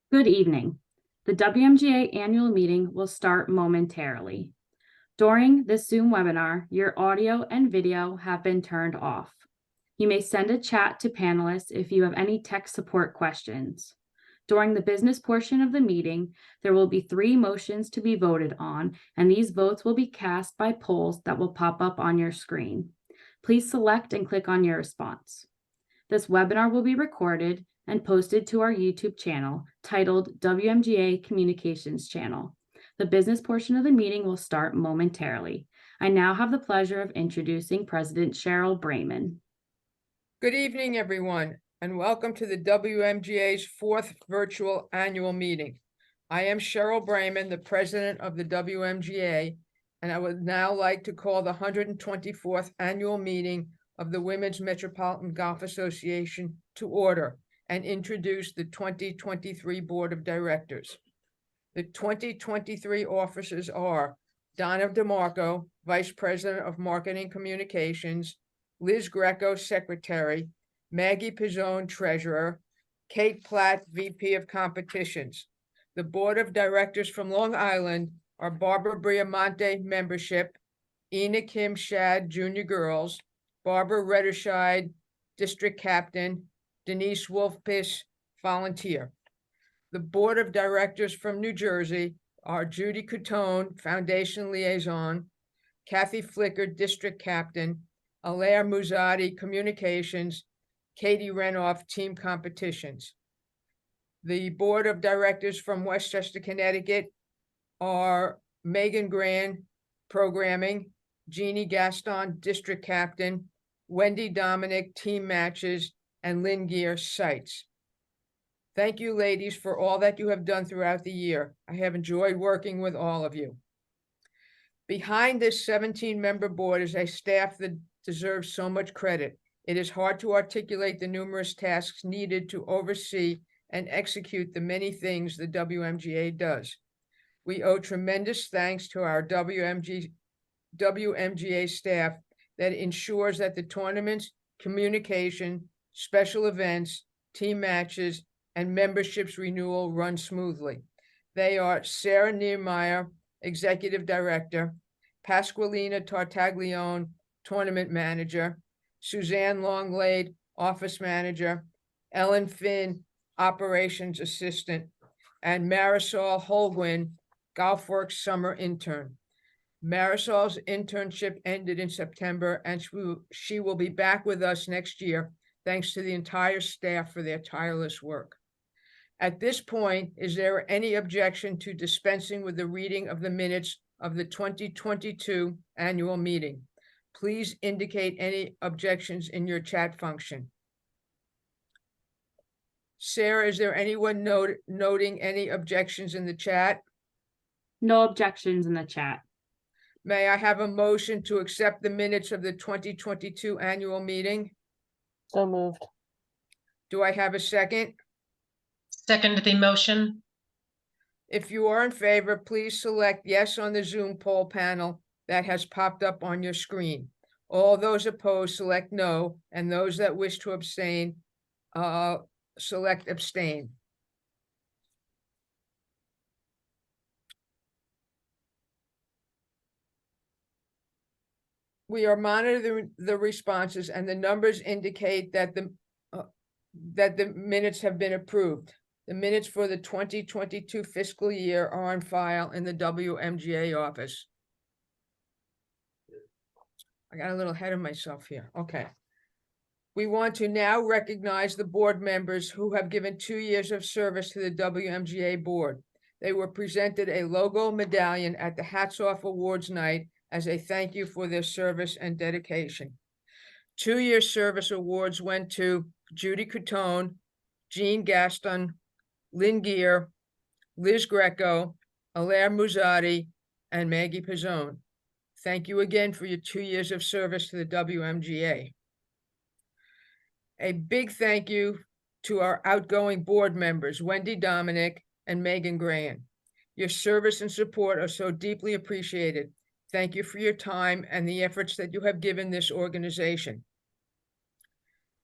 Good evening. The WMGA annual meeting will start momentarily. During this Zoom webinar, your audio and video have been turned off. You may send a chat to panelists if you have any tech support questions. During the business portion of the meeting, there will be 3 motions to be voted on, and these votes will be cast by polls that will pop up on your screen. Please select and click on your response. This webinar will be recorded and posted to our YouTube channel titled WMGA Communications Channel. The business portion of the meeting will start momentarily. I now have the pleasure of introducing President Cheryl Brayman. Good evening, everyone, and welcome to the WMGA's 4th virtual annual meeting. I am Cheryl Brayman, the president of the WMGA, and I would now like to call the 124th annual meeting of the Women's Metropolitan Golf Association to order and introduce the 2023 Board of Directors. The 2023 officers are Donna DeMarco, Vice President of Marketing Communications, Liz Greco, Secretary, Maggie Pizzone, Treasurer, Kate Platt, VP of Competitions. The Board of Directors from Long Island are Barbara Briamonte, Membership, Ina Kim Shad, Junior Girls, Barbara Retterscheid, District Captain, Denise Wolfpish, Volunteer. The Board of Directors from New Jersey are Judy Coutone, Foundation Liaison, Kathy Flicker, District Captain, Alaire Muzzati, Communications, Katie Renoff, Team Competitions. The Board of Directors from Westchester, Connecticut are Megan Grand, Programming, Jeannie Gaston, District Captain, Wendy Dominic, Team Matches, and Lynn Gear, Sites. Thank you, ladies, for all that you have done throughout the year. I have enjoyed working with all of you. Behind this 17-member board is a staff that deserves so much credit. It is hard to articulate the numerous tasks needed to oversee and execute the many things the WMGA does. We owe tremendous thanks to our WMGA staff that ensures that the tournaments, communication, special events, team matches, and memberships renewal run smoothly. They are Sarah Niemeyer, Executive Director, Pasqualina Tartaglione, Tournament Manager, Suzanne Longlade, Office Manager, Ellen Finn, Operations Assistant, and Marisol Holguin, GolfWorks Summer Intern. Marisol's internship ended in September, and she will be back with us next year, thanks to the entire staff for their tireless work. At this point, is there any objection to dispensing with the reading of the minutes of the 2022 annual meeting? Please indicate any objections in your chat function. Sarah, is there anyone noting any objections in the chat? No objections in the chat. May I have a motion to accept the minutes of the 2022 annual meeting? So moved. Do I have a second? Second the motion. If you are in favor, please select yes on the Zoom poll panel that has popped up on your screen. All those opposed select no, and those that wish to abstain select abstain. We are monitoring the responses, and the numbers indicate that the minutes have been approved. The minutes for the 2022 fiscal year are on file in the WMGA office. I got a little ahead of myself here. Okay. We want to now recognize the board members who have given 2 years of service to the WMGA board. They were presented a logo medallion at the Hats Off Awards night as a thank you for their service and dedication. 2-year service awards went to Judy Coutone, Jean Gaston, Lynn Gear, Liz Greco, Alaire Muzzati, and Maggie Pizzone. Thank you again for your 2 years of service to the WMGA. A big thank you to our outgoing board members, Wendy Dominic and Megan Grand. Your service and support are so deeply appreciated. Thank you for your time and the efforts that you have given this organization.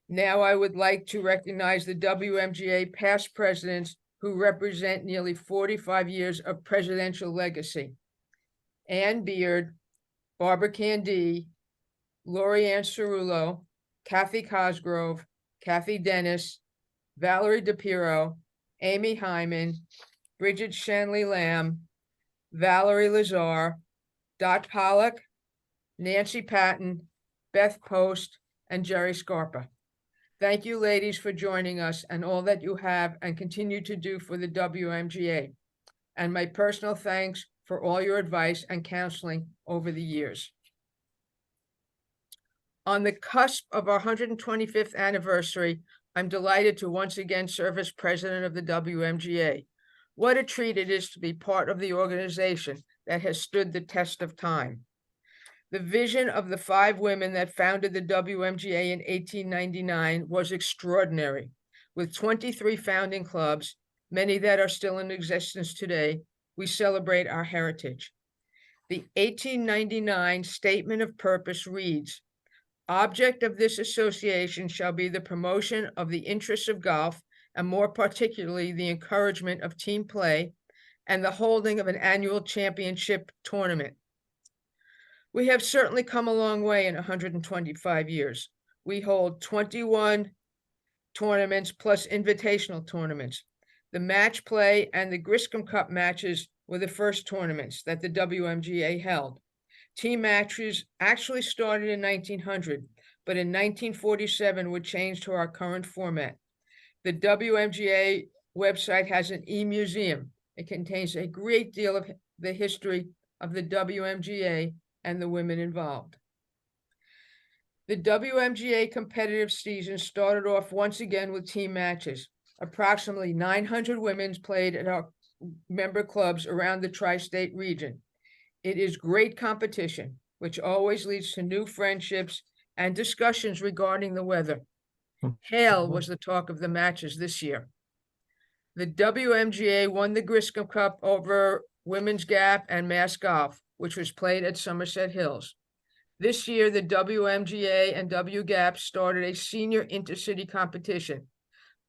Now I would like to recognize the WMGA past presidents who represent nearly 45 years of presidential legacy. Ann Beard, Barbara Candy, Lori Ann Cerullo, Kathy Cosgrove, Kathy Dennis, Valerie DePiro, Amy Hyman, Bridget Shanley Lamb, Valerie Lazar, Dot Pollock, Nancy Patton, Beth Post, and Jerry Scarpa. Thank you, ladies, for joining us and all that you have and continue to do for the WMGA. And my personal thanks for all your advice and counseling over the years. On the cusp of our 125th anniversary, I'm delighted to once again serve as president of the WMGA. What a treat it is to be part of the organization that has stood the test of time. The vision of the 5 women that founded the WMGA in 1899 was extraordinary. With 23 founding clubs, many that are still in existence today, we celebrate our heritage. The 1899 Statement of Purpose reads, "Object of this association shall be the promotion of the interests of golf, and more particularly the encouragement of team play and the holding of an annual championship tournament." We have certainly come a long way in 125 years. We hold 21 tournaments plus invitational tournaments. The match play and the Griscom Cup matches were the first tournaments that the WMGA held. Team matches actually started in 1900, but in 1947 were changed to our current format. The WMGA website has an e-museum. It contains a great deal of the history of the WMGA and the women involved. The WMGA competitive season started off once again with team matches. Approximately 900 women played at our member clubs around the tri-state region. It is great competition, which always leads to new friendships and discussions regarding the weather. Hail was the talk of the matches this year. The WMGA won the Griscom Cup over Women's Gap and Mass Golf, which was played at Somerset Hills. This year, the WMGA and WGAP started a senior intercity competition,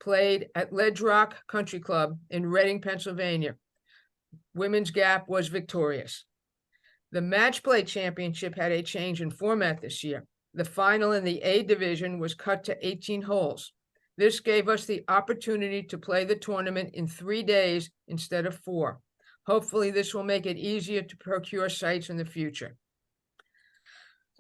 played at Ledge Rock Country Club in Reading, Pennsylvania. Women's Gap was victorious. The Match Play Championship had a change in format this year. The final in the A division was cut to 18 holes. This gave us the opportunity to play the tournament in 3 days instead of 4. Hopefully, this will make it easier to procure sites in the future.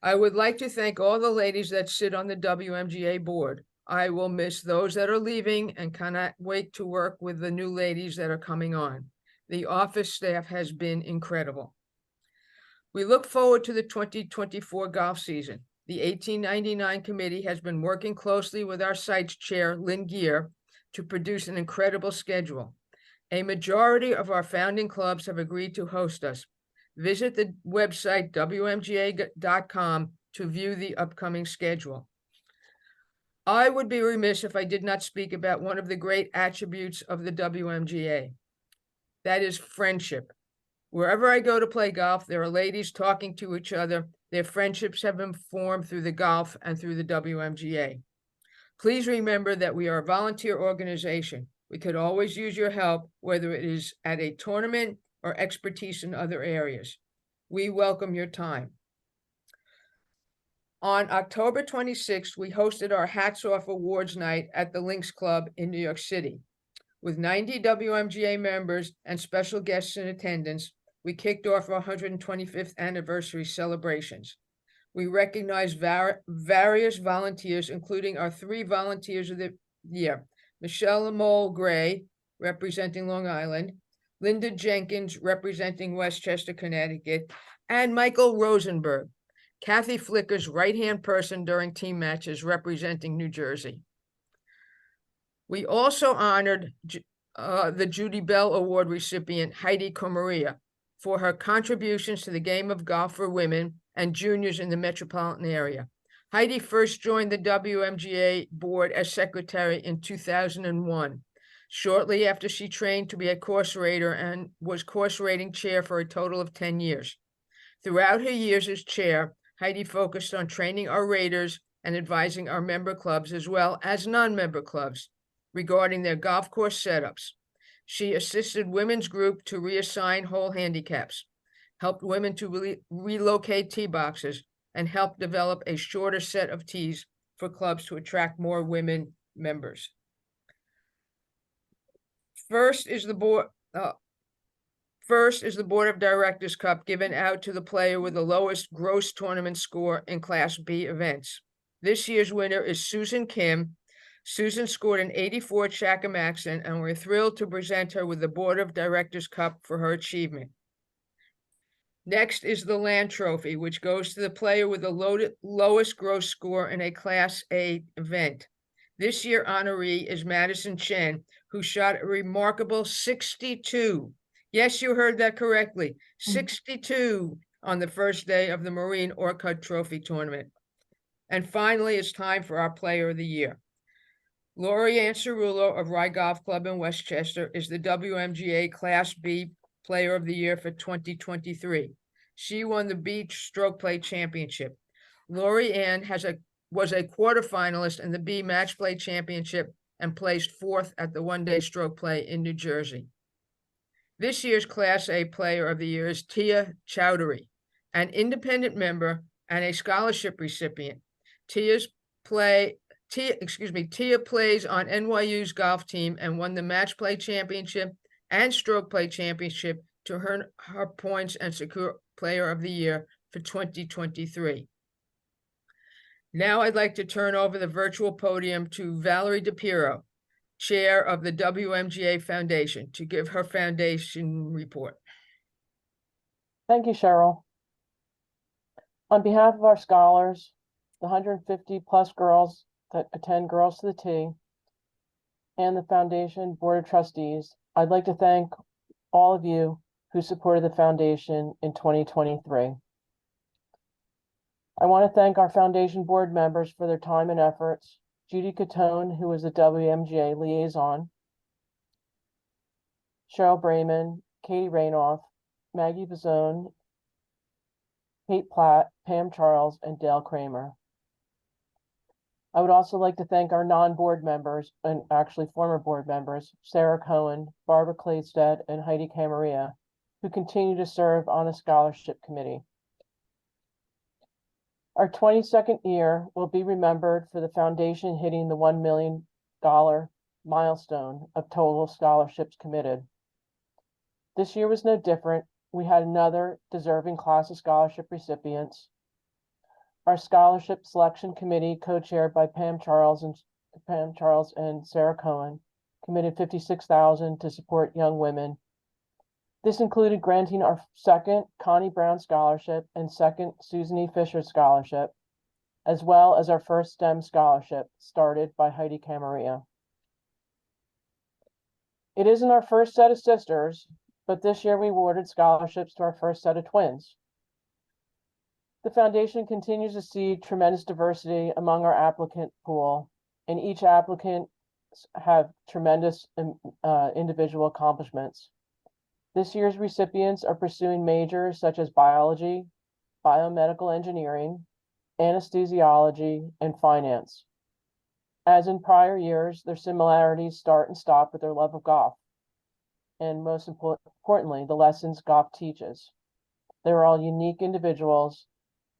I would like to thank all the ladies that sit on the WMGA board. I will miss those that are leaving and cannot wait to work with the new ladies that are coming on. The office staff has been incredible. We look forward to the 2024 golf season. The 1899 committee has been working closely with our sites chair, Lynn Gear, to produce an incredible schedule. A majority of our founding clubs have agreed to host us. Visit the website WMGA.com to view the upcoming schedule. I would be remiss if I did not speak about one of the great attributes of the WMGA. That is friendship. Wherever I go to play golf, there are ladies talking to each other. Their friendships have been formed through the golf and through the WMGA. Please remember that we are a volunteer organization. We could always use your help, whether it is at a tournament or expertise in other areas. We welcome your time. On October 26th, we hosted our Hats Off Awards Night at the Lynx Club in New York City. With 90 WMGA members and special guests in attendance, we kicked off our 125th anniversary celebrations. We recognized various volunteers, including our 3 volunteers of the year: Michelle Lamole Gray, representing Long Island, Linda Jenkins, representing Westchester, Connecticut, and Michael Rosenberg, Kathy Flicker's right-hand person during team matches, representing New Jersey. We also honored the Judy Bell Award recipient, Heidi Comaria, for her contributions to the game of golf for women and juniors in the metropolitan area. Heidi first joined the WMGA board as secretary in 2001. Shortly after, she trained to be a course rater and was course rating chair for a total of 10 years. Throughout her years as chair, Heidi focused on training our raters and advising our member clubs as well as non-member clubs regarding their golf course setups. She assisted women's group to reassign whole handicaps, helped women to relocate tee boxes, and helped develop a shorter set of tees for clubs to attract more women members. First is the Board of Directors Cup given out to the player with the lowest gross tournament score in Class B events. This year's winner is Susan Kim. Susan scored an 84 Chacamaxon, and we're thrilled to present her with the Board of Directors Cup for her achievement. Next is the Land Trophy, which goes to the player with the lowest gross score in a Class A event. This year honoree is Madison Chen, who shot a remarkable 62. Yes, you heard that correctly. 62 on the first day of the Marine Orchid Trophy Tournament. And finally, it's time for our Player of the Year. Lori Ann Cerullo of Rye Golf Club in Westchester is the WMGA Class B Player of the Year for 2023. She won the Beach Stroke Play Championship. Lori Ann was a quarterfinalist in the B Match Play Championship and placed fourth at the one-day stroke play in New Jersey. This year's Class A Player of the Year is Tia Chowdhury, an independent member and a scholarship recipient. Tia plays on NYU's golf team and won the Match Play Championship and Stroke Play Championship to earn her points and secure Player of the Year for 2023. Now I'd like to turn over the virtual podium to Valerie DePiero, Chair of the WMGA Foundation, to give her foundation report. Thank you, Cheryl. On behalf of our scholars, the 150 plus girls that attend Girls to the Tee, and the Foundation Board of Trustees, I'd like to thank all of you who supported the Foundation in 2023. I want to thank our Foundation Board members for their time and efforts. Judy Catone, who is the WMGA liaison, Cheryl Brayman, Katie Rainoff, Maggie Bazzone, Kate Platt, Pam Charles, and Dale Kramer. I would also like to thank our non-board members, and actually former board members, Sarah Cohen, Barbara Claystead, and Heidi Camaria, who continue to serve on the scholarship committee. Our 22nd year will be remembered for the foundation hitting the $1 million milestone of total scholarships committed. This year was no different. We had another deserving class of scholarship recipients. Our scholarship selection committee, co-chaired by Pam Charles and Sarah Cohen, committed $56,000 to support young women. This included granting our second Connie Brown Scholarship and second Susan E. Fisher Scholarship, as well as our first STEM Scholarship, started by Heidi Camaria. It isn't our first set of sisters, but this year we awarded scholarships to our first set of twins. The Foundation continues to see tremendous diversity among our applicant pool, and each applicant have tremendous individual accomplishments. This year's recipients are pursuing majors such as biology, biomedical engineering, anesthesiology, and finance. As in prior years, their similarities start and stop with their love of golf, and most importantly, the lessons golf teaches. They're all unique individuals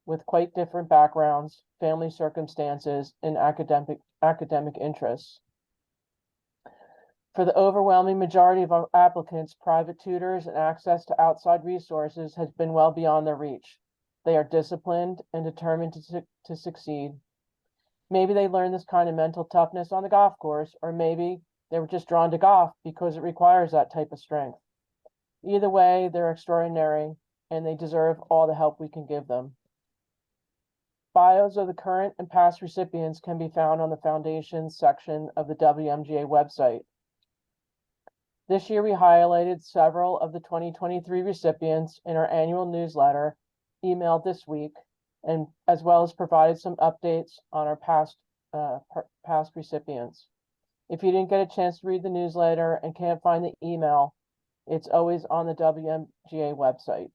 with quite different backgrounds, family circumstances, and academic interests. For the overwhelming majority of our applicants, private tutors and access to outside resources has been well beyond their reach. They are disciplined and determined to succeed. Maybe they learned this kind of mental toughness on the golf course, or maybe they were just drawn to golf because it requires that type of strength. Either way, they're extraordinary and they deserve all the help we can give them. Bios of the current and past recipients can be found on the Foundation section of the WMGA website. This year, we highlighted several of the 2023 recipients in our annual newsletter, emailed this week, and as well as provided some updates on our past recipients. If you didn't get a chance to read the newsletter and can't find the email, it's always on the WMGA website.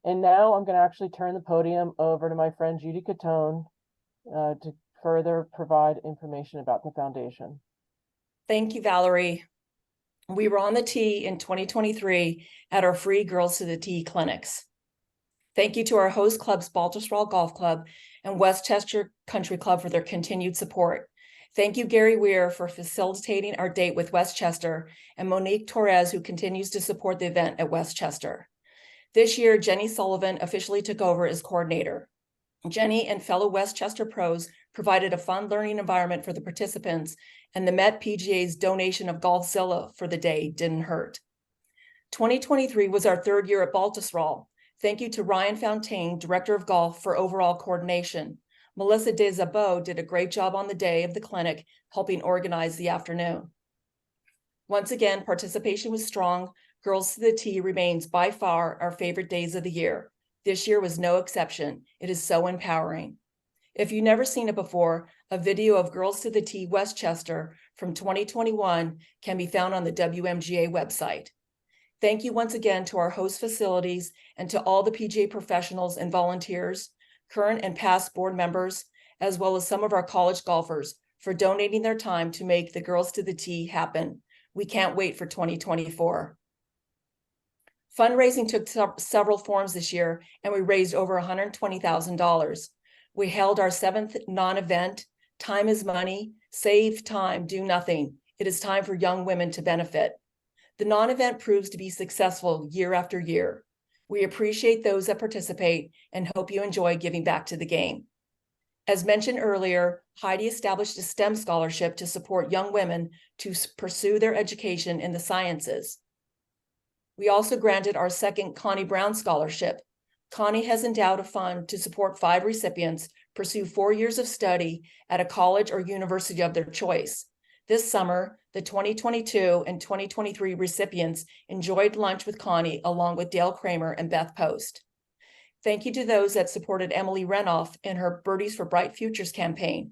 And now I'm going to actually turn the podium over to my friend Judy Catone to further provide information about the Foundation. Thank you, Valerie. We were on the tee in 2023 at our free Girls to the Tee clinics. Thank you to our host clubs, Baltusrol Golf Club and Westchester Country Club, for their continued support. Thank you, Gary Weir, for facilitating our date with Westchester, and Monique Torres, who continues to support the event at Westchester. This year, Jenny Sullivan officially took over as coordinator. Jenny and fellow Westchester pros provided a fun learning environment for the participants, and the Met PGA's donation of Golfzilla for the day didn't hurt. 2023 was our third year at Baltusrol. Thank you to Ryan Fontaine, Director of Golf, for overall coordination. Melissa Desabot did a great job on the day of the clinic, helping organize the afternoon. Once again, participation was strong. Girls to the Tee remains by far our favorite days of the year. This year was no exception. It is so empowering. If you've never seen it before, a video of Girls to the Tee Westchester from 2021 can be found on the WMGA website. Thank you once again to our host facilities and to all the PGA professionals and volunteers, current and past board members, as well as some of our college golfers for donating their time to make the Girls to the Tee happen. We can't wait for 2024. Fundraising took several forms this year, and we raised over $120,000. We held our 7th non-event, Time is Money, Save Time, Do Nothing. It is time for young women to benefit. The non-event proves to be successful year after year. We appreciate those that participate and hope you enjoy giving back to the game. As mentioned earlier, Heidi established a STEM scholarship to support young women to pursue their education in the sciences. We also granted our second Connie Brown Scholarship. Connie has endowed a fund to support 5 recipients pursue 4 years of study at a college or university of their choice. This summer, the 2022 and 2023 recipients enjoyed lunch with Connie along with Dale Kramer and Beth Post. Thank you to those that supported Emily Renoff in her Birdies for Bright Futures campaign.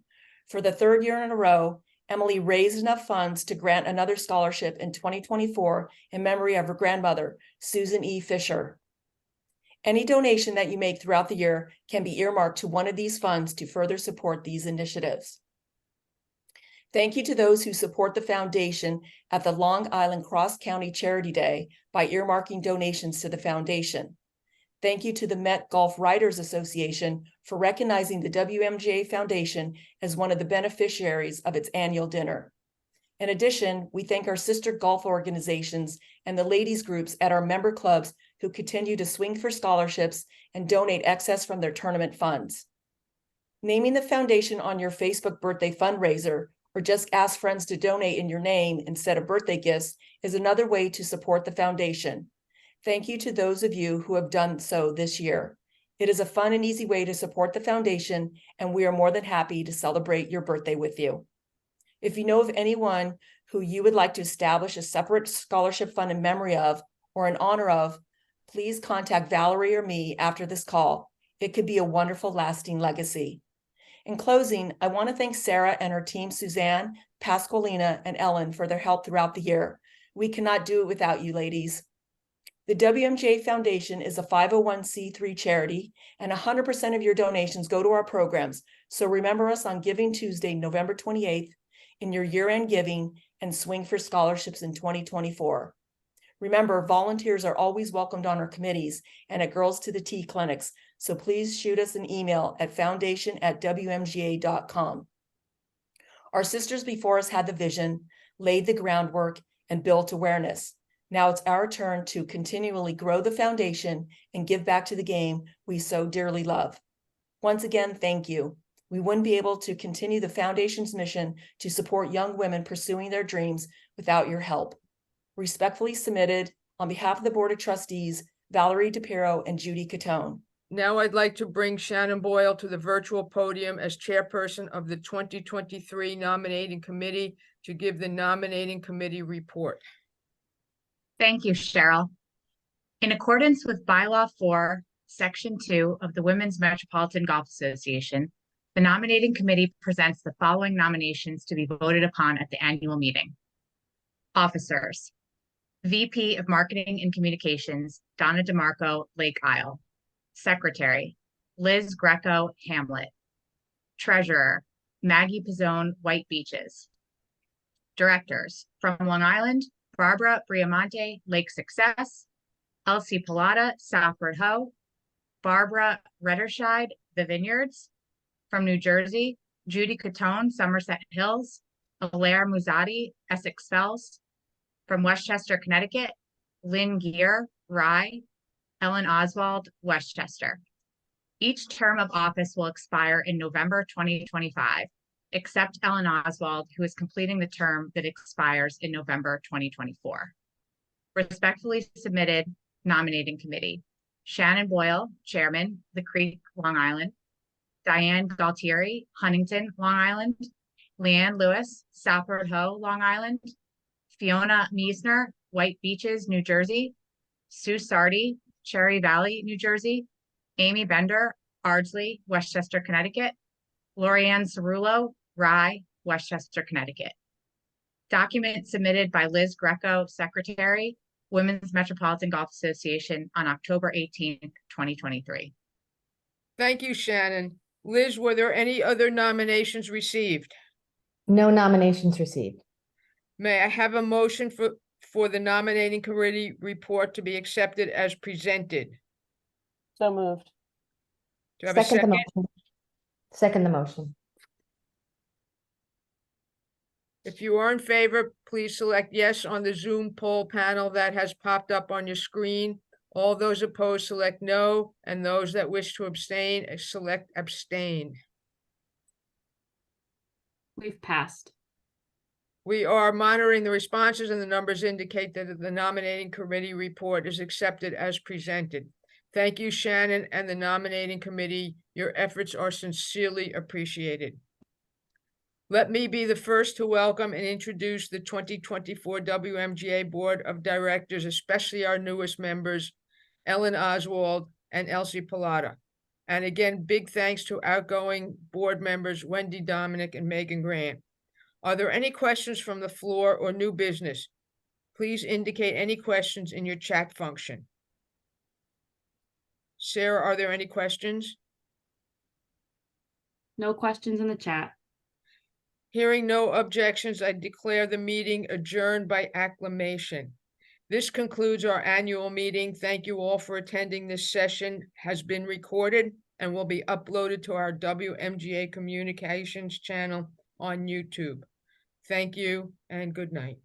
For the 3rd year in a row, Emily raised enough funds to grant another scholarship in 2024 in memory of her grandmother, Susan E. Fisher. Any donation that you make throughout the year can be earmarked to one of these funds to further support these initiatives. Thank you to those who support the foundation at the Long Island Cross County Charity Day by earmarking donations to the foundation. Thank you to the Met Golf Writers Association for recognizing the WMGA Foundation as one of the beneficiaries of its annual dinner. In addition, we thank our sister golf organizations and the ladies groups at our member clubs who continue to swing for scholarships and donate excess from their tournament funds. Naming the foundation on your Facebook birthday fundraiser or just ask friends to donate in your name instead of birthday gifts is another way to support the foundation. Thank you to those of you who have done so this year. It is a fun and easy way to support the foundation, and we are more than happy to celebrate your birthday with you. If you know of anyone who you would like to establish a separate scholarship fund in memory of or in honor of, please contact Valerie or me after this call. It could be a wonderful lasting legacy. In closing, I want to thank Sarah and her team, Suzanne, Pasqualina, and Ellen, for their help throughout the year. We cannot do it without you, ladies. The WMGA Foundation is a 501c3 charity, and 100% of your donations go to our programs. So remember us on Giving Tuesday, November 28th, in your year-end giving, and swing for scholarships in 2024. Remember, volunteers are always welcomed on our committees and at Girls to the Tee clinics, so please shoot us an email at foundation@wmga.com. Our sisters before us had the vision, laid the groundwork, and built awareness. Now it's our turn to continually grow the foundation and give back to the game we so dearly love. Once again, thank you. We wouldn't be able to continue the foundation's mission to support young women pursuing their dreams without your help. Respectfully submitted on behalf of the Board of Trustees, Valerie DePiro and Judy Catone. Now I'd like to bring Shannon Boyle to the virtual podium as chairperson of the 2023 nominating committee to give the nominating committee report. Thank you, Cheryl. In accordance with Bylaw 4, Section 2 of the Women's Metropolitan Golf Association, the nominating committee presents the following nominations to be voted upon at the annual meeting. Officers: VP of Marketing and Communications, Donna DeMarco, Lake Isle. Secretary: Liz Greco, Hamlet. Treasurer: Maggie Pizzone, White Beaches. Directors: from Long Island, Barbara Briamonte, Lake Success, Elsie Pilata, Southward Ho, Barbara Retterscheid, The Vineyards. From New Jersey, Judy Catone, Somerset Hills, Alaire Muzzati, Essex Fells. From Westchester, Connecticut, Lynn Gear, Rye, Ellen Oswald, Westchester. Each term of office will expire in November 2025, except Ellen Oswald, who is completing the term that expires in November 2024. Respectfully submitted, nominating committee. Shannon Boyle, Chairman, The Creek, Long Island. Diane Galtieri, Huntington, Long Island. Leanne Lewis, Southward Ho, Long Island. Fiona Miesner, White Beaches, New Jersey. Sue Sardi, Cherry Valley, New Jersey. Amy Bender, Ardsley, Westchester, Connecticut. Lorianne Cerullo, Rye, Westchester, Connecticut. Document submitted by Liz Greco, Secretary, Women's Metropolitan Golf Association on October 18th, 2023. Thank you, Shannon. Liz, were there any other nominations received? No nominations received. May I have a motion for the nominating committee report to be accepted as presented? So moved. Do I have a Second the second? motion. Second the motion. If you are in favor, please select yes on the Zoom poll panel that has popped up on your screen. All those opposed select no, and those that wish to abstain, select abstain. We've passed. We are monitoring the responses, and the numbers indicate that the nominating committee report is accepted as presented. Thank you, Shannon, and the nominating committee. Your efforts are sincerely appreciated. Let me be the first to welcome and introduce the 2024 WMGA Board of Directors, especially our newest members, Ellen Oswald and Elsie Pilata. And again, big thanks to outgoing board members Wendy Dominic and Megan Grant. Are there any questions from the floor or new business? Please indicate any questions in your chat function. Sarah, are there any questions? No questions in the chat. Hearing no objections, I declare the meeting adjourned by acclamation. This concludes our annual meeting. Thank you all for attending. This session has been recorded and will be uploaded to our WMGA Communications channel on YouTube. Thank you and good night.